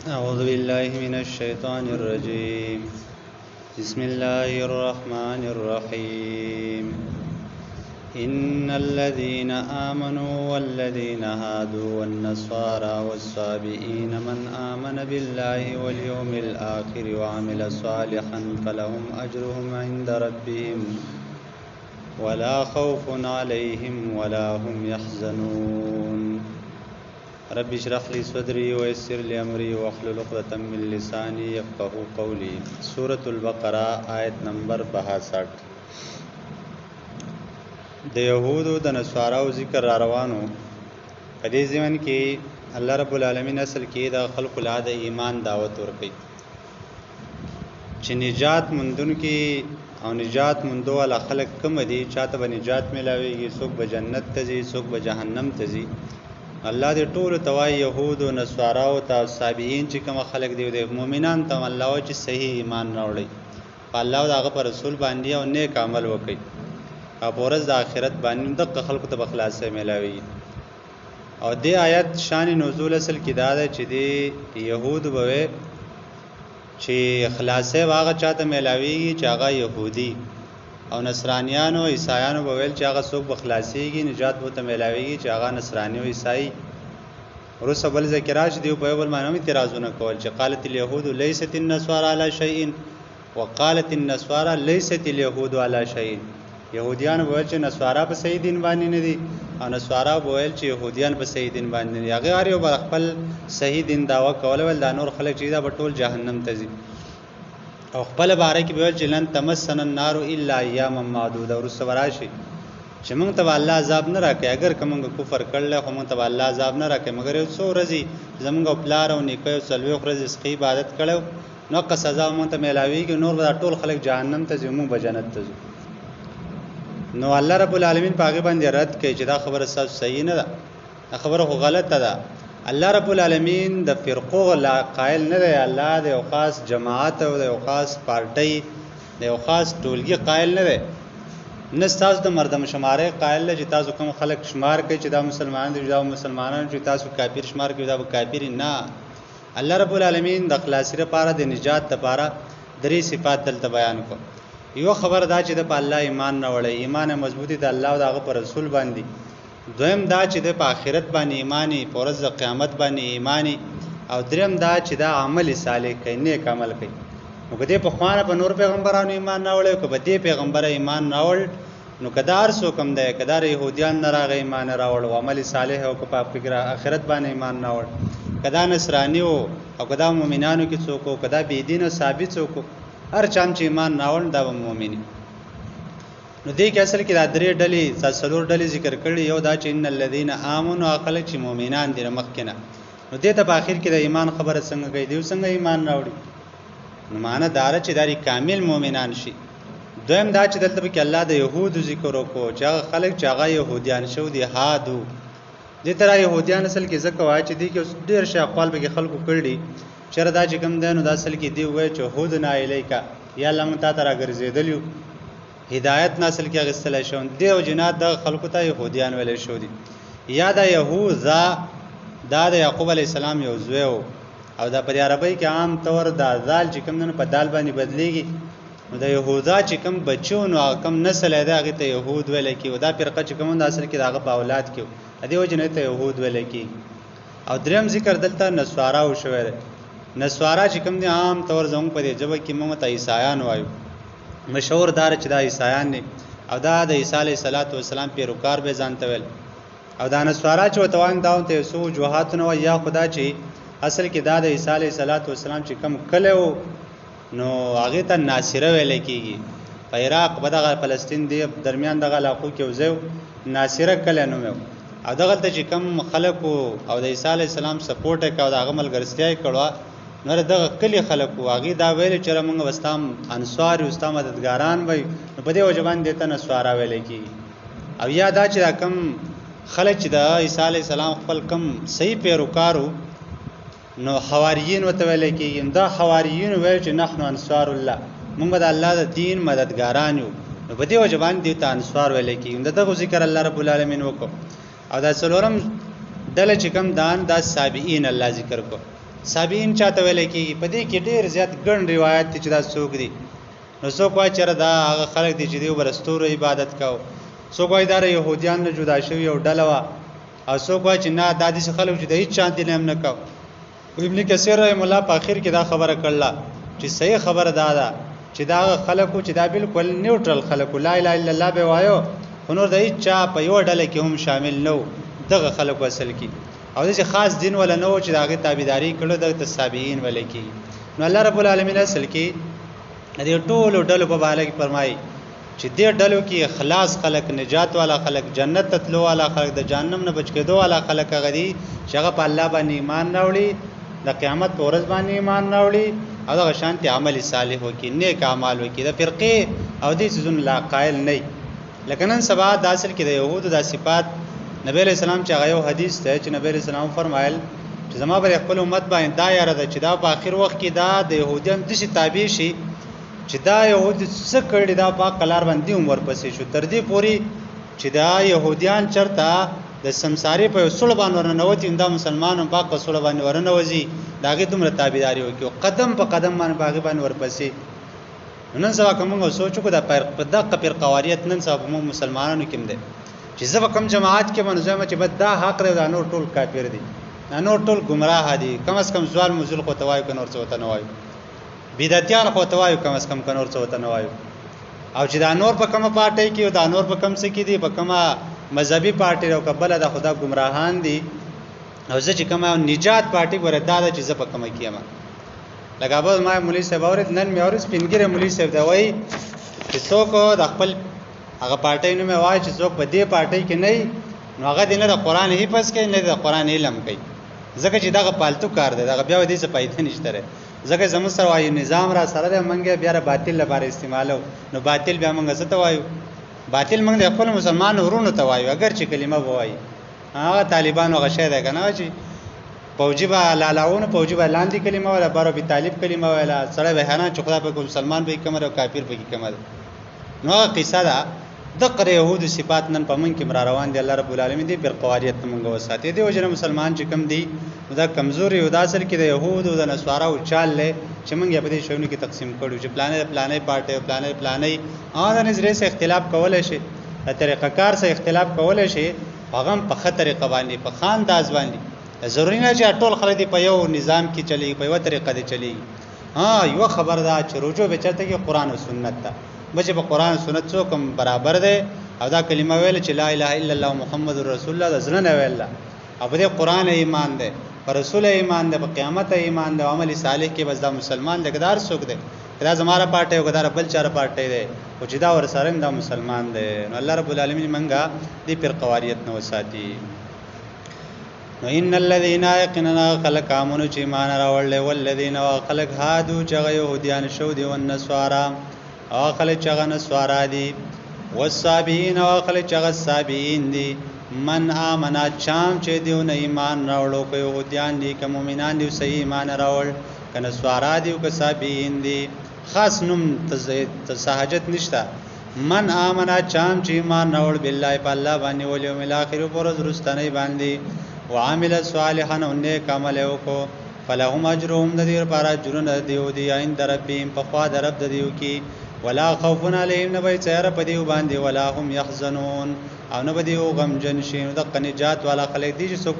أعوذ بالله من الشيطان الرجيم. بسم الله الرحمن الرحيم. إن الذين آمنوا والذين هادوا والنصارى والصابئين من آمن بالله واليوم الآخر وعمل صالحا فلهم أجرهم عند ربهم ولا خوف عليهم ولا هم يحزنون. رب اشرح لي صدري ويسر لي امري واحلل عقدة من لساني يفقهوا قولي. سورة البقرہ آیت نمبر 62. د یهودو د نصاراو ذکر را روانو. په دې ځمن کې الله رب العالمین اصل کې د خلق له د ایمان دعوت ورکړي چې نجات مندون کې او نجات مندو ول خلق کم دي، چاته به نجات ملاويږي، څوک به جنت ته ځي، څوک به جهنم ته ځي. الله دې ټول توای يهود او نصارا او تابعین چې کوم خلق دی د مؤمنان ته الله چې صحیح ایمان راوړي په الله او هغه پر رسول باندې او نیک عمل وکړي او ورځ د آخرت باندې د خلکو ته بخلاصه ملاوي. او دې آیت شان نزول اصل کې دا ده چې دی يهود به چې خلاصه واغه چاته ملاويږي چې هغه يهودي او نصرانيانو عیسایانو به ویل چې هغه څوک بخلاصيږي نجات به ته ملاويږي چې هغه نصراني او عیسائی. ورسره بل ذکراج دی په بل معنی اعتراضونه کول چې قالت اليهود ليست النصارى على شيء وقالت النصارى ليست اليهود على شيء. يهوديان ویل چې نصارا په صحیح دین باندې نه دي او نصارا ویل چې يهوديان په صحیح دین باندې نه دي. هغه اړ یو خپل صحیح دین داوا کول ول دا نور خلک چې دا ټول جهنم ته ځي او خپل باره کې به جلن تمسن النار الا اياما معدوده. ورسره راشي چې موږ ته الله عذاب نه راکړي، اگر کوم کفر کړل خو موږ ته الله عذاب نه راکړي، مګر یو څو ورځې زموږ پلار او نیکه او سلوي ورځې سخی عبادت کړو نو که سزا موږ ته ملاويږي، نور به ټول خلک جهنم ته ځي، موږ به جنت ته ځو. نو الله رب العالمین پاګه باندې رد کوي چې دا خبره صحیح نه ده، دا خبره خو غلطه ده. الله رب العالمین د فرقو لا قائل نه دی، الله د یو خاص جماعت او د یو خاص پارټي د یو خاص ټولګي قائل نه دی. نه تاسو د مردم شماره قائل نه چې تاسو کوم خلک شمار کوي چې دا مسلمان دي، دا مسلمانان چې تاسو کافر شمار کوي دا کافر نه. الله رب العالمین د خلاصي لپاره د نجات لپاره درې صفات دلته بیان کړ. یو خبر دا چې د الله ایمان نه وړي، ایمان مضبوطی د الله او د هغه پر رسول باندې. دویم دا چې د آخرت باندې ایمانی، پرز د قیامت باندې ایمانی. او دریم دا چې دا عمل صالح کوي، نیک عمل کوي. نو کده په خوانه په نور پیغمبرانو ایمان نه وړي، کبه دې پیغمبر ایمان نه وړ نو کدار سو کم ده، کدار يهوديان نه راغی ایمان راوړ او عمل صالح او په فکر آخرت باندې ایمان نه وړ، کدا نصرانی او کدا مؤمنانو کې څوک او کدا بی دین او ثابت څوک، هر چام چې ایمان نه وړ دا مؤمنین. نو دې کې اصل کې دا درې ډلې څلور ډلې ذکر کړي. یو دا چې ان الذين امنوا عقل چې مؤمنان دي مخکنه. نو دې ته په اخر کې د ایمان خبره څنګه کوي، دی څنګه ایمان راوړي؟ نو معنی دار چې داري کامل مؤمنان شي. دویم دا چې دلته کې الله د يهودو ذکر وکړو چې هغه خلک چې هغه يهوديان شو دي هادو. دې تر يهوديان اصل کې ځکه وایي چې دې کې ډېر شي اقوال به خلکو کړي چر دا چې کوم دنو د اصل کې دی وایي چې هود نه الیکا یا لم تا تر ګرځیدلیو هدایت نسل کې غسل شون دی او جنات د خلکو ته يهوديان ویل شو دي. یا دا يهوذا دا د يعقوب عليه السلام یو زوی او دا په عربی کې عام طور دا ذال چې کوم نه په دال باندې بدليږي. نو د يهوذا چې کوم بچو نو کوم نسل دی هغه ته يهود ویل کی، او دا فرقه چې کوم د اصل کې دغه په اولاد کې ادي وجنه ته يهود ویل کی. او دریم ذکر دلته نسوارا او شویر. نسوارا چې کوم دي عام طور زموږ په جبه کې موږ ته عیسایان وایو، مشهور دار چې دا عیسایان دي او دا د عیسی علیه السلام پیروکار به ځانته ویل. او دا نسوارا چې وتوان داو ته سو جوهات نو یا خدا چې اصل کې دا د عیسی علیه السلام چې کم کله نو هغه ته ناصره ویل کیږي. په عراق بدغه فلسطین دی درمیان دغه علاقو کې وزو ناصره کله نو او دغه ته چې کم خلکو او د عیسی علیه السلام سپورټ کاوه د عمل ګرځتیا کړه نو دغه کلی خلکو هغه دا ویل چې موږ واستام انصار او واستام مددګاران وای، نو په دې وجبان دته نسوارا ویل کی. او یا دا چې کم خلک چې د عیسی علیه السلام خپل کم صحیح پیروکارو نو حواریین وته ویل کیږي. دا حواریین ویل چې نحنو انصار الله، موږ د الله د دین مددګاران یو، نو په دې وجبان دته انصار ویل کیږي. دغه ذکر الله رب العالمین وکړو. او دا څلورم دله چې کم دان دا سابعین الله ذکر کو. سابعین چاته ویل کېږي. په دې کې ډېر زیات ګڼ روایت دي چې دا څوک دي. نو څوک وایي چې دا هغه خلک دي چې دوی به د ستورو عبادت کوو، څوک وایي دا د یهودیان نه جدا شوي یو ډله وه، او څوک وایي چې نه دا داسې خلک چې د هېڅ چا دین هم نه کوو. ابن کثیر رحم الله په اخر کې دا خبره کړله چې صحیح خبره دا ده چې دا هغه خلکو چې دا بالکل نیوټرل خلکو لا اله الا الله به وایو، خو نور د هېڅ چا په یوه ډله کې هم شامل نه و، دغه خلکو اصل کې. او داسې خاص دین ولا نه و چې د هغې تابعداري کړو، دغه ته سابعین ویلی کېږي. نو الله رب العالمین اصل کې د دې ټولو ډلو په باره کې فرمایي چې دې ډلو کې اخلاص خلک، نجات والا خلک، جنت ته تلو والا خلک، د جهنم نه بچ کېدو والا خلک هغه دي چې هغه په الله باندې ایمان راوړي، د قیامت په ورځ باندې ایمان راوړي، او دغه شانتې عمل صالح وکړي، نیک اعمال وکړي، د فرقې او دې څیزونو لا قایل نه وي. لکه نن سبا د اصل کې د یهودو دا صفات نبی علیہ السلام چې هغه یو حدیث دی چې نبی علیہ السلام فرمایل چې زما پر خپل امت باندې دا یاره ده چې دا په آخر وخت کې دا د یهودیان داسې تابع شي چې دا یهود څه کړي دا په قلار باندې هم ورپسې شو، تر دې پورې چې دا یهودیان چرته د سمسارې په یو سوړ باندې ورننوتي، دا مسلمان هم په سوړ باندې ورننوځي، د هغې دومره تابعداري وکړي، قدم په قدم باندې په هغې باندې ورپسې. نن سبا که موږ سوچ وکړو دا دغه فرقواریت نن سبا په موږ مسلمانانو کې هم دی چې زه به کوم جماعت کې به نو زه چې بس دا حق دی، دا نور ټول کافر دي، دا نور ټول ګمراه دي، کم از کم سوال موزل خو ته وایو که نور څه ورته نه وایو، بدعتیان خو ته وایو کم از کم که نور څه ورته نه وایو. او چې دا نور په کومه پارټۍ کې او دا نور په کوم څه کې دي، په کومه مذهبي پارټۍ او که بله ده، خو دا ګمراهان دي. او زه چې کومه نجات پارټۍ ګوره دا ده چې زه په کومه کې یم. لکه ابل ما مولوي صاحب اورېد، نن مې اورېد سپینګیری مولوي صاحب ته وایي چې څوک د خپل هغه پارټۍ نوم یې وایي چې څوک په دې پارټۍ کې نه وي نو هغه دې نه د قرآن حفظ کوي نه د قرآن علم کوي، ځکه چې دغه پالتو کار دی، دغه بیا دې څه فایده نشته دی. ځکه زموږ سره وایي نظام را سره دی، موږ بیا د باطل لپاره استعمالو، نو باطل بیا موږ څه ته وایو؟ باطل موږ د خپل مسلمان ورونو ته وایو، اگر چې کلمه به وایي. هغه طالبان هغه شی دی که نه چې فوجي به لالاونه، فوجي به لاندې کلمه ویله، بار ابي طالب کلمه ویله، سړی به حیران چې خدای پاک مسلمان به یې کمه ده او کافر به یې کمه ده. نو هغه قصه ده. دغه یهودو صفات نن په موږ کې را روان دي. الله رب العالمین دې فرقواریت ته موږ وساتي. دې وجه نه مسلمان چې کم دي دا کمزوري او دا اصل کې د یهودو د نصاراو چال له چې موږ یې په دې شونو کې تقسیم کړو چې پلانې پارټي او پلانې هغه نظریه سره اختلاف کولای شي، د طریقه کار سره اختلاف کولای شي، هغه په خطر قوانین په خان داز باندې ضروري نه چې ټول خلک په یو نظام کې چلی، په یو طریقه دي چلی. یو خبر دا چې رجوع به چاته کې قران او سنت ته بچ په قران او سنت څوک برابر دی، او دا کلمه ویل چې لا اله الا الله محمد رسول الله د زړه نه ویل، او په قران ایمان دی، پر رسول ایمان دی، په قیامت ایمان دی، عمل صالح کې بس دا مسلمان دګدار څوک دی، دا زماره پارټي او کدار بل چاره پارټي دی او چې دا ور سره دا مسلمان دی. نو الله رب العالمین منګه دې پر قواریت نو وساتي. نو ان الذين يقيننا خلق امنوا چې ایمان راوړل، والذین خلق هادو چې يهوديان شو دي، والنصارى او خلق چې نصارا دي، والصابئین او خلق چې صابئین دي. من آمنا چام چې دیونه ایمان راوړو، که يهوديان دي که مؤمنان دي صحیح ایمان راوړ، که نصارا دي او که صابئین دي، خاص نوم تساهجت نشته. من آمنا چام چې ایمان راوړ بالله په الله باندې، والیوم الاخر پر ورځ وروستنۍ باندې، وعمل صالحا او نیک عمل وکړو، فلهم اجرهم د دې لپاره اجرونه دیو دی عند ربهم په خوا د رب د دیو کې، ولا خوف علیهم نبی چهره په دیو باندې، ولا هم يحزنون او نه به دیو غمجن شي. نو د نجات والا خلک دي چې څوک